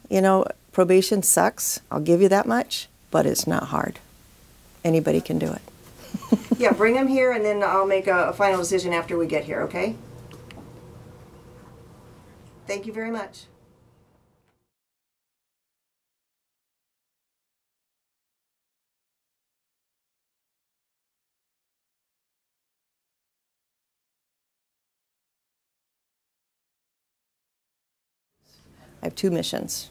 You know, probation sucks, I'll give you that much, but it's not hard. Anybody can do it. Yeah, bring them here and then I'll make a final decision after we get here, okay? Thank you very much. I have two missions,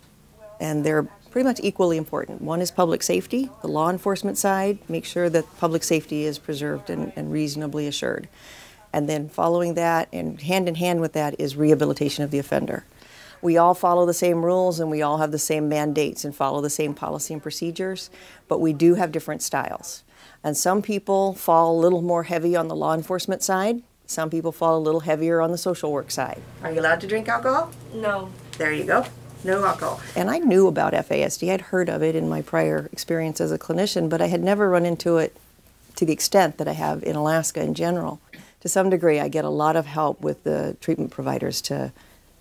and they're pretty much equally important. One is public safety, the law enforcement side, make sure that public safety is preserved and reasonably assured. And then following that, and hand in hand with that, is rehabilitation of the offender. We all follow the same rules and we all have the same mandates and follow the same policy and procedures, but we do have different styles. And some people fall a little more heavy on the law enforcement side, some people fall a little heavier on the social work side. Are you allowed to drink alcohol? No. There you go. No alcohol. And I knew about FASD. I'd heard of it in my prior experience as a clinician, but I had never run into it to the extent that I have in Alaska in general. To some degree, I get a lot of help with the treatment providers to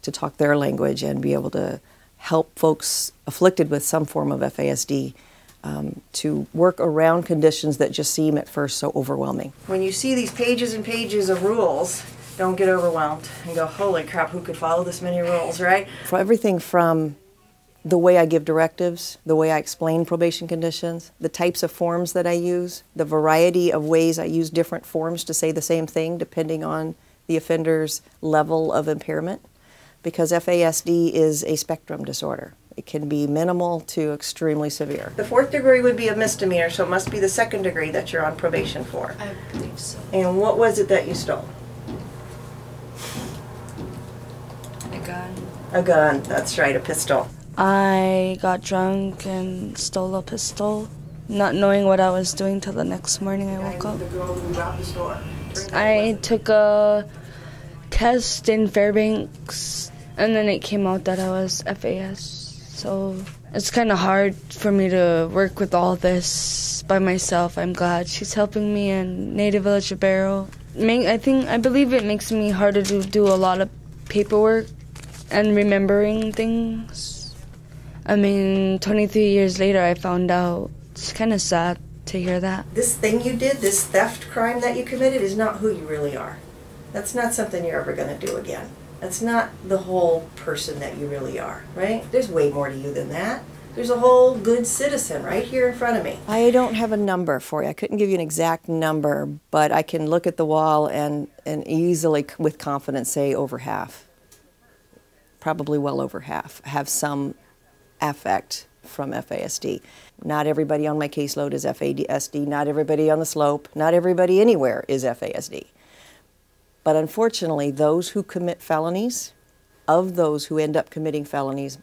talk their language and be able to help folks afflicted with some form of FASD to work around conditions that just seem at first so overwhelming. When you see these pages and pages of rules, don't get overwhelmed and go, holy crap, who could follow this many rules, right? For everything from the way I give directives, the way I explain probation conditions, the types of forms that I use, the variety of ways I use different forms to say the same thing depending on the offender's level of impairment, because FASD is a spectrum disorder. It can be minimal to extremely severe. The 4th degree would be a misdemeanor, so it must be the 2nd degree that you're on probation for. I believe so. And what was it that you stole? A gun. A gun, that's right, a pistol. I got drunk and stole a pistol, not knowing what I was doing till the next morning I woke up. The girl who robbed the store. I took a test in Fairbanks, and then it came out that I was FAS. So it's kind of hard for me to work with all this by myself. I'm glad she's helping me in Native Village of Barrow. I believe it makes me harder to do a lot of paperwork and remembering things. I mean, 23 years later, I found out. It's kind of sad to hear that. This thing you did, this theft crime that you committed, is not who you really are. That's not something you're ever going to do again. That's not the whole person that you really are, right? There's way more to you than that. There's a whole good citizen right here in front of me. I don't have a number for you. I couldn't give you an exact number, but I can look at the wall and easily, with confidence, say over half. Probably well over half have some affect from FASD. Not everybody on my caseload is FASD, not everybody on the slope, not everybody anywhere is FASD. But unfortunately, those who commit felonies, of those who end up committing felonies,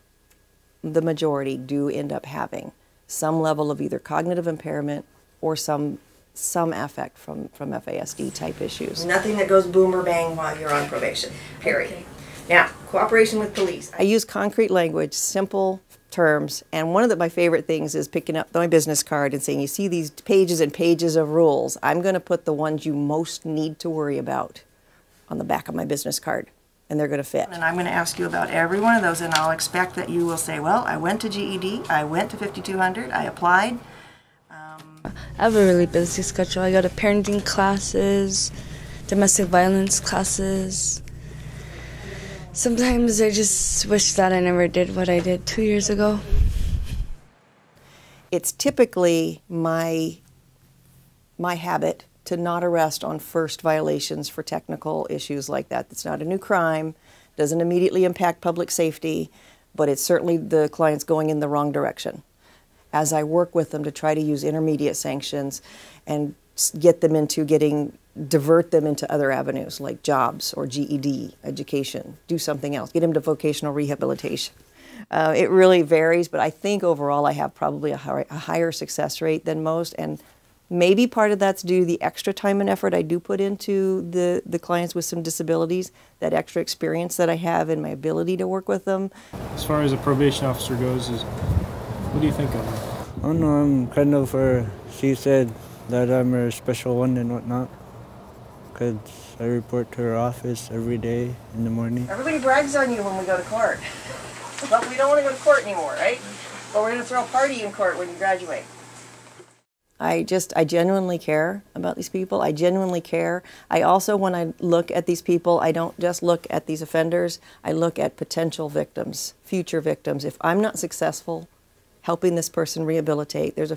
the majority do end up having some level of either cognitive impairment or some affect from FASD type issues. Nothing that goes boom or bang while you're on probation, period. Okay. Now, cooperation with police. I use concrete language, simple terms, and one of my favorite things is picking up my business card and saying, you see these pages and pages of rules, I'm going to put the ones you most need to worry about on the back of my business card, and they're going to fit. And I'm going to ask you about every one of those, and I'll expect that you will say, well, I went to GED, I went to 5200, I applied. I have a really busy schedule. I go to parenting classes, domestic violence classes. Sometimes I just wish that I never did what I did 2 years ago. It's typically my habit to not arrest on first violations for technical issues like that. It's not a new crime, doesn't immediately impact public safety, but it's certainly the client's going in the wrong direction. As I work with them to try to use intermediate sanctions and get them into divert them into other avenues like jobs or GED, education, do something else, get them to vocational rehabilitation. It really varies, but I think overall I have probably a higher success rate than most, and maybe part of that's due to the extra time and effort I do put into the clients with some disabilities, that extra experience that I have and my ability to work with them. As far as a probation officer goes, what do you think of her? I don't know, I'm kind of she said that I'm her special one and whatnot, because I report to her office every day in the morning. Everybody brags on you when we go to court. But we don't want to go to court anymore, right? But we're going to throw a party in court when you graduate. I genuinely care about these people. I genuinely care. I also, when I look at these people, I don't just look at these offenders. I look at potential victims, future victims. If I'm not successful helping this person rehabilitate, there's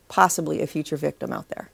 possibly a future victim out there.